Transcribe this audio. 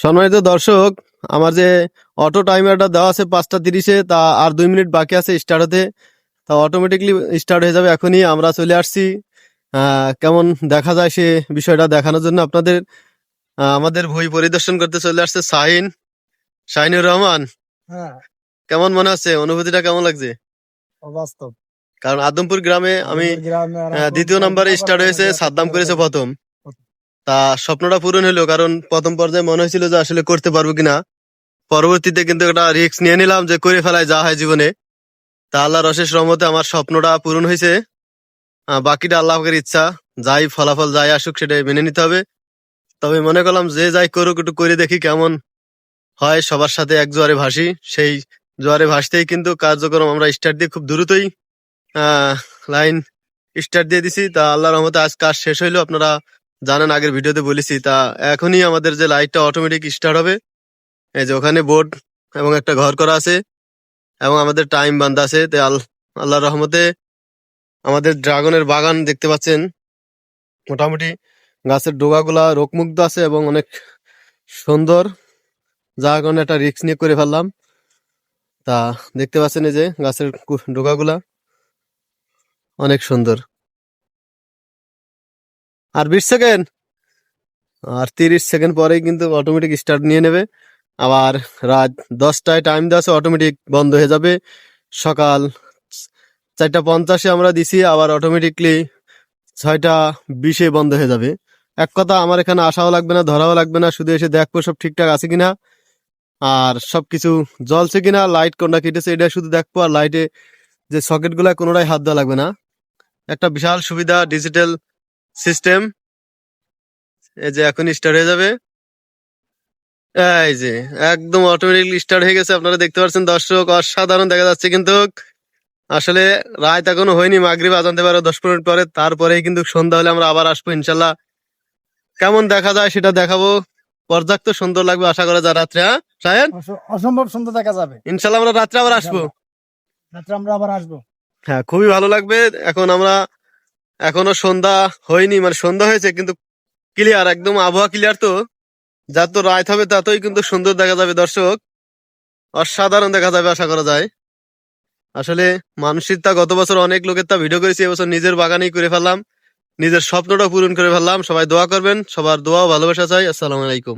সম্মানিত দর্শক, আমার যে অটো টাইমারটা দেওয়া আছে 5:30-এ, তা আর 2 মিনিট বাকি আছে স্টার্ট হতে। তা অটোমেটিকলি স্টার্ট হয়ে যাবে এখনই। আমরা চলে আসছি কেমন দেখা যায় সে বিষয়টা দেখানোর জন্য আপনাদের। আমাদের ভুঁই পরিদর্শন করতে চলে আসছে শাহিনুর রহমান। হ্যাঁ, কেমন মনে হচ্ছে, অনুভূতিটা কেমন লাগছে? অবাস্তব। কারণ আদমপুর গ্রামে আমি আমাদের গ্রামে আর দ্বিতীয় নাম্বারে স্টার্ট হয়েছে, সাদ্দাম করেছে প্রথম। তা স্বপ্নটা পূরণ হলো, কারণ প্রথম পর্যায়ে মনে হয়েছিল যে আসলে করতে পারবো কিনা। পরবর্তীতে কিন্তু একটা রিস্ক নিয়ে নিলাম যে করে ফেলায় যা হয় জীবনে। তা আল্লাহর অশেষ রহমতে আমার স্বপ্নটা পূরণ হয়েছে। বাকিটা আল্লাহের ইচ্ছা, যাই ফলাফল যাই আসুক সেটাই মেনে নিতে হবে। তবে মনে করলাম যে যাই করুক একটু করে দেখি কেমন হয়। সবার সাথে এক জোয়ারে ভাসি, সেই জোয়ারে ভাসতেই কিন্তু কার্যক্রম আমরা স্টার্ট দিয়ে খুব দ্রুতই লাইন স্টার্ট দিয়ে দিছি। তা আল্লাহর রহমতে আজ কাজ শেষ হইলো। আপনারা জানেন, আগের ভিডিওতে বলেছি। তা এখনই আমাদের যে লাইটটা অটোমেটিক স্টার্ট হবে। এই যে ওখানে বোর্ড এবং একটা ঘর করা আছে এবং আমাদের টাইম বান্ধা আছে। তো আল্লাহর রহমতে আমাদের ড্রাগনের বাগান দেখতে পাচ্ছেন। মোটামুটি গাছের ডোগাগুলা রোগমুক্ত আছে এবং অনেক সুন্দর, যার কারণে একটা রিস্ক নিয়ে করে ফেললাম। তা দেখতে পাচ্ছেন এই যে গাছের ডোগাগুলা অনেক সুন্দর। আর 20 সেকেন্ড, আর 30 সেকেন্ড পরেই কিন্তু অটোমেটিক স্টার্ট নিয়ে নেবে। আবার রাত 10টায় টাইম দেওয়া আছে, অটোমেটিক বন্ধ হয়ে যাবে। সকাল 4:50-এ আমরা দিছি, আবার অটোমেটিকলি 6:20-এ বন্ধ হয়ে যাবে। এক কথা, আমার এখানে আসাও লাগবে না, ধরাও লাগবে না, শুধু এসে দেখবো সব ঠিকঠাক আছে কিনা আর সবকিছু জ্বলছে কিনা, লাইট কোনটা কেটেছে এটা শুধু দেখবো। আর লাইটে যে সকেট গুলা কোনোটাই হাত দেওয়া লাগবে না। একটা বিশাল সুবিধা, ডিজিটাল সিস্টেম। এই যে এখন স্টার্ট হয়ে যাবে। এই যে একদম অটোমেটিকলি স্টার্ট হয়ে গেছে, আপনারা দেখতে পাচ্ছেন দর্শক, অসাধারণ দেখা যাচ্ছে। কিন্তু আসলে রাত এখনো হয়নি, মাগরিব আজান দেবে আরো 10 মিনিট পরে, তারপরেই কিন্তু সন্ধ্যা হলে আমরা আবার আসবো ইনশাল্লাহ। কেমন দেখা যায় সেটা দেখাবো। পর্যাপ্ত সুন্দর লাগবে আশা করা যায় রাত্রে। হ্যাঁ সাহেব, অসম্ভব সুন্দর দেখা যাবে। ইনশাল্লাহ আমরা রাত্রে আবার আসবো। রাত্রে আমরা আবার আসবো। হ্যাঁ, খুবই ভালো লাগবে। এখন আমরা এখনো সন্ধ্যা হয়নি, মানে সন্ধ্যা হয়েছে কিন্তু ক্লিয়ার, একদম আবহাওয়া ক্লিয়ার। তো যত রাত হবে ততই কিন্তু সুন্দর দেখা যাবে দর্শক, অসাধারণ দেখা যাবে আশা করা যায়। আসলে মানুষের তা গত বছর অনেক লোকের তা ভিডিও করেছি, এবছর নিজের বাগানেই করে ফেললাম, নিজের স্বপ্নটা পূরণ করে ফেললাম। সবাই দোয়া করবেন, সবার দোয়া ও ভালোবাসা চাই। আসসালামু আলাইকুম।